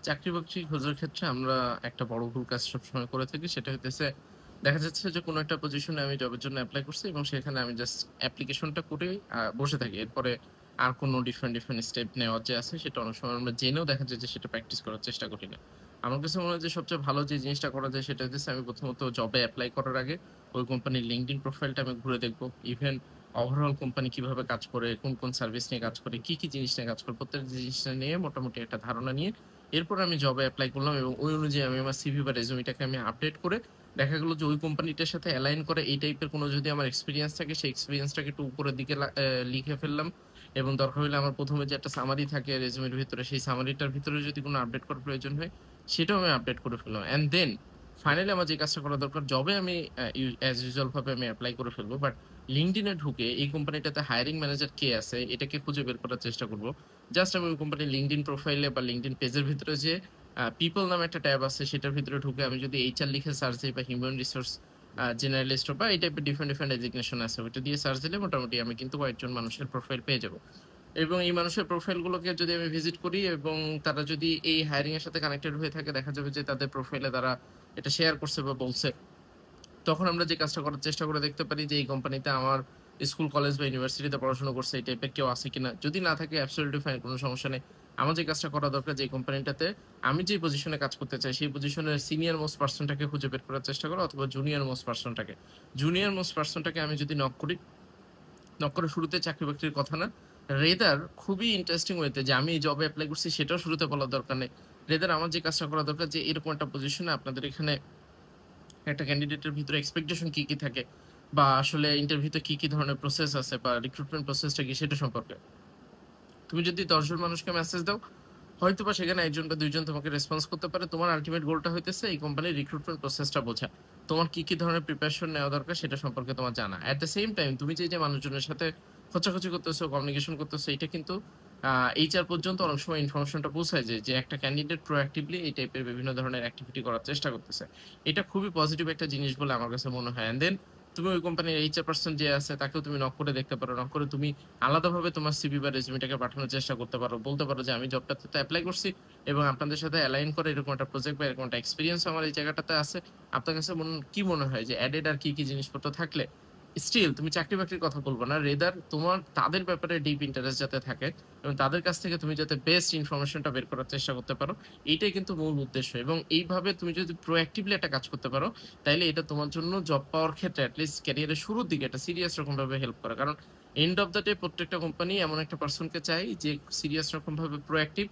চাকরি বাকরি খোঁজার ক্ষেত্রে আমরা একটা বড় ভুল কাজ সবসময় করে থাকি। সেটা হইতেছে দেখা যাচ্ছে যে কোনো একটা পজিশনে আমি জবের জন্য এপ্লাই করছি এবং সেখানে আমি জাস্ট অ্যাপ্লিকেশনটা করে বসে থাকি। এরপরে আর কোনো ডিফারেন্ট স্টেপ নেওয়ার যে আছে সেটা অনেক সময় আমরা জেনেও দেখা যায় যে সেটা প্র্যাকটিস করার চেষ্টা করি না। আমার কাছে মনে হয় যে সবচেয়ে ভালো যে জিনিসটা করা যায় সেটা হইতেছে আমি প্রথমত জবে এপ্লাই করার আগে ওই কোম্পানির LinkedIn প্রোফাইলটা আমি ঘুরে দেখব। ইভেন ওভারঅল কোম্পানি কিভাবে কাজ করে, কোন সার্ভিস নিয়ে কাজ করে, কি জিনিস নিয়ে কাজ করে প্রত্যেকটা জিনিসটা নিয়ে মোটামুটি একটা ধারণা নিয়ে এরপর আমি জবে এপ্লাই করলাম এবং ওই অনুযায়ী আমি আমার সিভি বা রেজুমিটাকে আমি আপডেট করে দেখা গেল যে ওই কোম্পানিটার সাথে অ্যালাইন করে এই টাইপের কোনো যদি আমার এক্সপেরিয়েন্স থাকে সেই এক্সপেরিয়েন্সটাকে একটু উপরের দিকে লিখে ফেললাম এবং দরকার হলে আমার প্রথমে যে একটা সামারি থাকে রেজুমের ভিতরে সেই সামারিটার ভিতরে যদি কোনো আপডেট করার প্রয়োজন হয় সেটাও আমি আপডেট করে ফেললাম অ্যান্ড দেন ফাইনালি আমার যে কাজটা করা দরকার জবে আমি অ্যাজ ইউজুয়াল ভাবে আমি অ্যাপ্লাই করে ফেলবো বাট লিঙ্কডইন এ ঢুকে এই কোম্পানিটাতে হায়ারিং ম্যানেজার কে আছে এটাকে খুঁজে বের করার চেষ্টা করব জাস্ট আমি ওই কোম্পানির লিঙ্কডইন প্রোফাইলে বা লিঙ্কডইন পেজের ভিতরে যে পিপল নামে একটা ট্যাব আছে সেটার ভিতরে ঢুকে আমি যদি এইচআর লিখে সার্চ দিই বা হিউম্যান রিসোর্স জেনারেলিস্ট বা এই টাইপের ডিফারেন্ট ডেজিগনেশন আছে ওইটা দিয়ে সার্চ দিলে মোটামুটি আমি কিন্তু কয়েকজন মানুষের প্রোফাইল পেয়ে যাব এবং এই মানুষের প্রোফাইলগুলোকে যদি আমি ভিজিট করি এবং তারা যদি এই হায়ারিং এর সাথে কানেক্টেড হয়ে থাকে দেখা যাবে যে তাদের প্রোফাইলে তারা এটা শেয়ার করছে বা বলছে তখন আমরা যে কাজটা করার চেষ্টা করে দেখতে পারি যে এই কোম্পানিতে আমার স্কুল কলেজ বা ইউনিভার্সিটিতে পড়াশোনা করছে এই টাইপের কেউ আছে কিনা যদি না থাকে অ্যাবসলিউটলি ফাইন কোনো সমস্যা নেই আমার যে কাজটা করা দরকার যে কোম্পানিটাতে আমি যে পজিশনে কাজ করতে চাই সেই পজিশনের সিনিয়র মোস্ট পার্সনটাকে খুঁজে বের করার চেষ্টা করো অথবা জুনিয়র মোস্ট পার্সনটাকে আমি যদি নক করে শুরুতে চাকরি বাকরির কথা না রেদার খুবই ইন্টারেস্টিং ওয়েতে যে আমি এই জবে অ্যাপ্লাই করছি সেটাও শুরুতে বলার দরকার নেই রেদার আমার যে কাজটা করা দরকার যে এরকম একটা পজিশনে আপনাদের এখানে একটা ক্যান্ডিডেটের ভিতরে এক্সপেকটেশন কি থাকে বা আসলে ইন্টারভিউতে কি ধরনের প্রসেস আছে বা রিক্রুটমেন্ট প্রসেসটা কি সেটা সম্পর্কে তুমি যদি 10 জন মানুষকে মেসেজ দাও হয়তোবা সেখানে একজন বা দুইজন তোমাকে রেসপন্স করতে পারে তোমার আলটিমেট গোলটা হইতেছে এই কোম্পানির রিক্রুটমেন্ট প্রসেসটা বোঝা তোমার কি ধরনের প্রিপারেশন নেওয়া দরকার সেটা সম্পর্কে তোমার জানা অ্যাট দ্য সেম টাইম তুমি যে মানুষজনের সাথে খোঁচাখুচি করতেছো কমিউনিকেশন করতেছো এটা কিন্তু এইচআর পর্যন্ত অনেক সময় ইনফরমেশনটা পৌঁছায় যে একটা ক্যান্ডিডেট প্রোঅ্যাক্টিভলি এই টাইপের বিভিন্ন ধরনের অ্যাক্টিভিটি করার চেষ্টা করতেছে এটা খুবই পজিটিভ একটা জিনিস বলে আমার কাছে মনে হয় অ্যান্ড দেন তুমি ওই কোম্পানির এইচআর পার্সন যে আছে তাকেও তুমি নক করে দেখতে পারো নক করে তুমি আলাদাভাবে তোমার সিভি বা রেজুমিটাকে পাঠানোর চেষ্টা করতে পারো বলতে পারো যে আমি জবটাতে তো অ্যাপ্লাই করছি এবং আপনাদের সাথে অ্যালাইন করে এরকম একটা প্রজেক্ট বা এরকম একটা এক্সপিরিয়েন্স আমার এই জায়গাটাতে আছে আপনার কাছে কি মনে হয় যে অ্যাডেড আর কি জিনিসপত্র থাকলে স্টিল তুমি চাকরি বাকরির কথা বলবো না রেদার তোমার তাদের ব্যাপারে ডিপ ইন্টারেস্ট যাতে থাকে এবং তাদের কাছ থেকে তুমি যাতে বেস্ট ইনফরমেশনটা বের করার চেষ্টা করতে পারো এইটাই কিন্তু মূল উদ্দেশ্য এবং এইভাবে তুমি যদি প্রোঅ্যাক্টিভলি একটা কাজ করতে পারো তাইলে এটা তোমার জন্য জব পাওয়ার ক্ষেত্রে অ্যাটলিস্ট ক্যারিয়ারের শুরুর দিকে একটা সিরিয়াস রকম ভাবে হেল্প করে কারণ এন্ড অফ দ্য ডে প্রত্যেকটা কোম্পানি এমন একটা পার্সনকে চাই যে সিরিয়াস রকম ভাবে প্রোঅ্যাক্টিভ